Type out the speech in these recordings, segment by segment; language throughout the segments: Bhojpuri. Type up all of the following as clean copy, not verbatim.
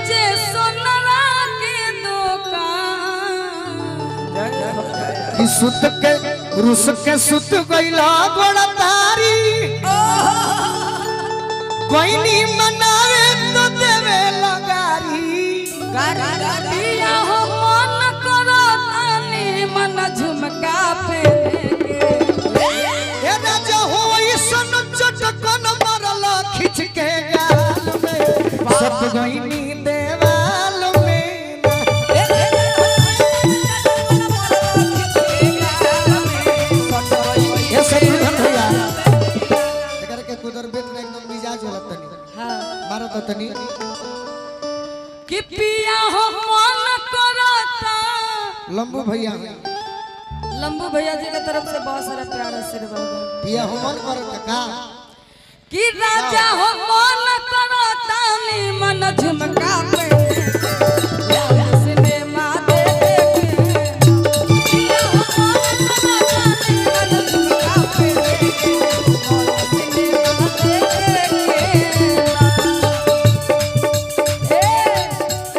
नीचे सोनरा के दुकान कि सुत के रुस के सुत गइला बड़ा तारी कोई नहीं मनावे तो देवे लगारी पिया हो मन करो तानी मन झुमका पे ए राजा हो सन चटकन मरल खिंच के गाल में सब गइनी देवाल में ये सब धन भैया एकर के कुदर बेट में एकदम मिजाज होला तनी हां मारो तो तनी कि पिया हो मन करता लंबू भैया लंबू भैया जी की तरफ से बहुत सारा प्यार आशीर्वाद पिया हो मन करता का कि राजा हो मन करता नी मन झुमका पे सिनेमा देखे पिया हो मन करता नी मन झुमका पे सिनेमा देखे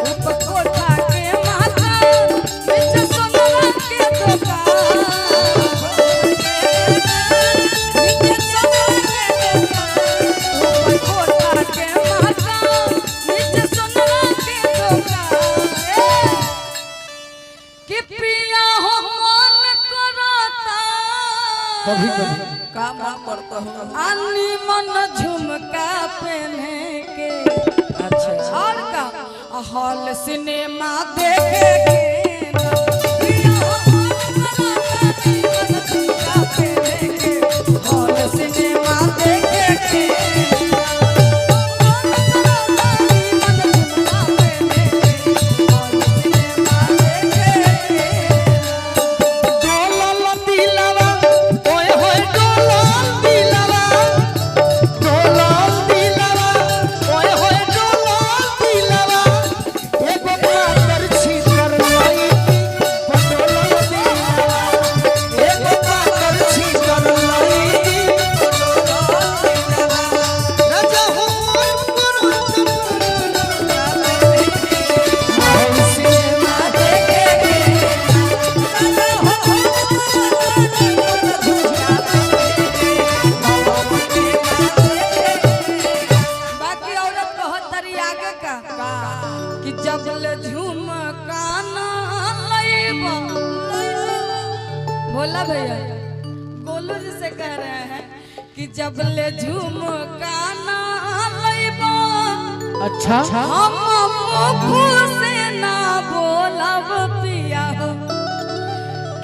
ऊपर कोठा के माथा नीचे सोनरा के दुकान नीचे सोनरा के दुकान ऊपर कोठा के माथा नीचे सोनरा के दुकान कि पिया हो मन करता कभी कभी काम करता हूँ अन्नी मन झुमका पहने के अच्छा और का हॉल सिनेमा देखे के पिया हो मन करता नी मन झुमका पहने के हॉल सिनेमा देखे के मन झुमका पहने के हॉल सिनेमा देखे के डोलल दिलवा ओए होए डोलल दिलवा ओए होए डोलल दिलवा एगो पातर छीतर लई पटोलल दिलवा एगो पातर छीतर लई राजा हो सिनेमा बाकी औरत बहुत तरी आगे का कि जब ले झुमका ना लईबा बोला भैया गोलू जी से कह रहे हैं कि जब ले झुमका ना लईबा अच्छा हम मुख से ना बोलब पिया हो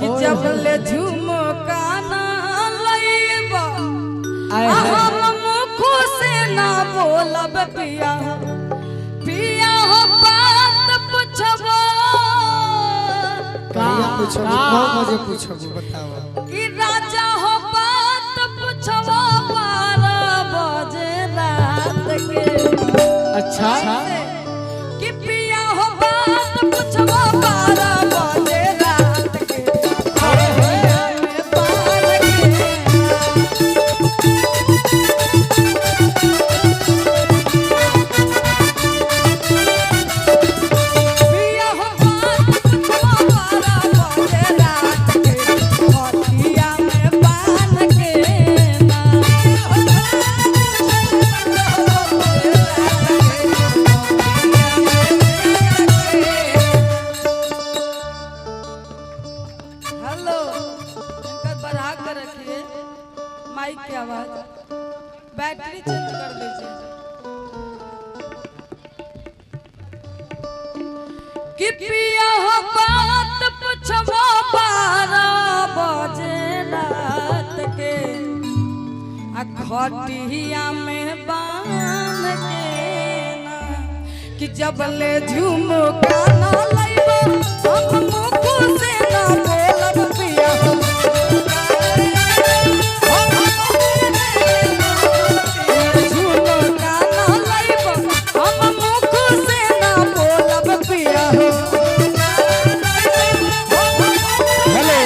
कि जब ले झुमका ना लईबा हम मुख से ना बोलब पिया हो बात पूछबो कहिया पूछबो कौन मुझे पूछबो बताओ कि राजा हो बात पूछबो 12 बजे रात के अच्छा कि पिया हो बात पूछबो 12 बजे रात के में पार के पिया हो बात पूछबो 12 बजे रात के हटिया में बांध के ना हेलो इनका बढ़ा कर रखिए माइक की आवाज बैटरी चेंज कर दीजिए कि पिया हो बात पूछबो 12 बजे रात के आ खटिया में बांध के ना कि जब ले झुमका ना लईबो हम मुख से ना बोलब पिया हो झुमका ना लईबो हम मुख से ना बोलब पिया हो हेलो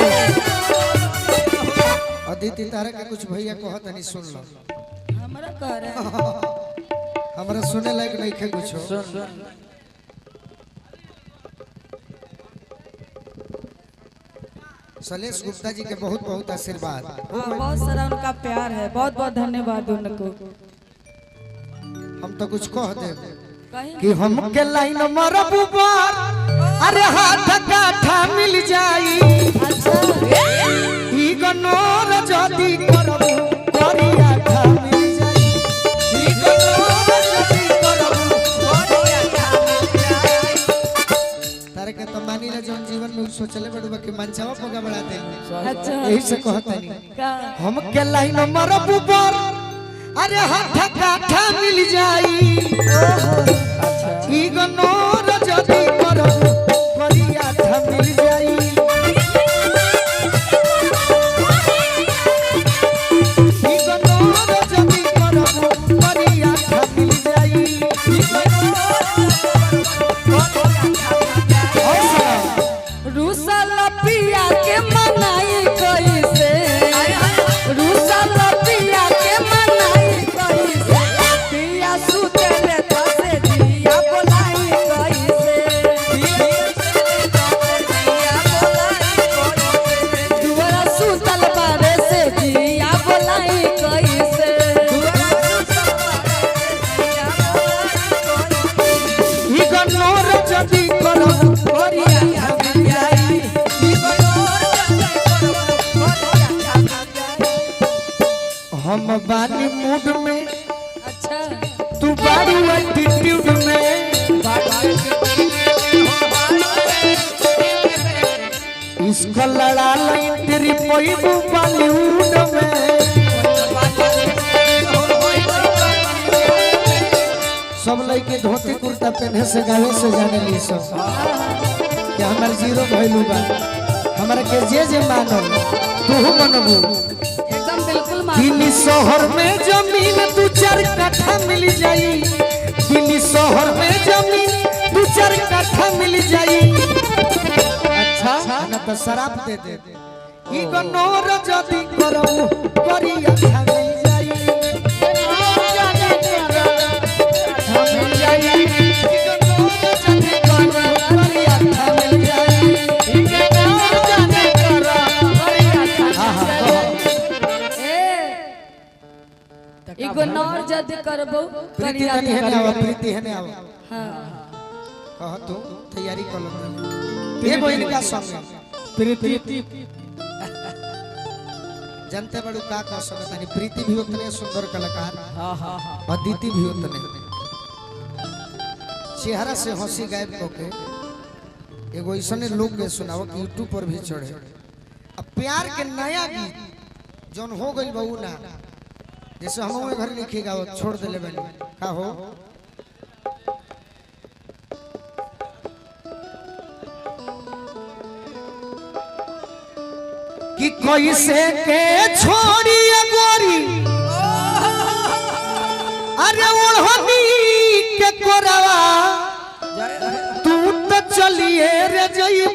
अदिति तारा के कुछ भैया कहत नहीं सुन लो हमरा कह रहे हैं हमरा सुने लायक नहीं खे कुछ शैलेश गुप्ता जी के बहुत बहुत आशीर्वाद। बहुत सारा उनका प्यार है, बहुत बहुत धन्यवाद उनको। हम तो कुछ कह दे कहीं कि हम के लाइन मरबू बार, अरे हाथ काठा मिल जाई। अच्छा ई गनोर जदी करबू करिया खा मिल जाई। ई गनोर जदी करबू करिया खा मिल जाई। तारे के तो मानी ला जोन जीवन में सोचले बड़ुबा के मनचावा पगा बढ़ा दे। अच्छा यही से कहतनी का हम के लाइन मरबू बार, अरे हाथ काठा मिल जाई। ई गनोर जदी करबू करिया खा मिल जाई। ई गनोर जदी करबू करिया खा मिल जाई। ई रूसल पिया के मनाई कैसे, रूसल पिया के मनाई कैसे, पिया सुतले तसे दिया बोलाई कैसे, दुआरा सुतल बारे से दिया बोलाई कैसे, ई गनोर जदी करबू करिया खा मिल जाई। हम बानी मूड में, अच्छा तू बाड़ी एटीट्यूड में। इसको लड़ा लाई तेरी पैबू बॉलीवुड में। सब लड़के धोती कुर्ता पहने से गावे से जाने ली सब कि हमार जीरो भइलू बा। हमरा के जे मानो तू मनबू। एकदम बिल्कुल दिल्ली शहर में जमीन 2-4 कट्ठा मिल जाई। दिल्ली शहर में जमीन 2-4 कट्ठा मिल जाई। अच्छा ना तो शराब दे दे। ई गनोर जदी करबू करिया खा मिल जाई। खा मिल जाई। ई गनोर जदी करबू करिया खा मिल जाई। ई गनोर जदी करबू करिया खा मिल जाई। इगो नौर जद करबो प्रीति करिया तनी है ना आवा, प्रीति है ना आवा। हां कह तू तैयारी कर लो। एगो इनका संग प्रीति जनते बड़ू का कह सकत नहीं। प्रीति भी उतने सुंदर कलाकार, अदिति भी उतने चेहरा से हंसी गायब होके एगो ऐसने लोग के सुनाओ कि यूट्यूब पर भी चढ़े। अब प्यार के नया गीत जौन हो गइल बहू ना, जैसे हम घर लिखेगा वो छोड़ देले बनी का हो। कि कैसे के छोड़ी गोरी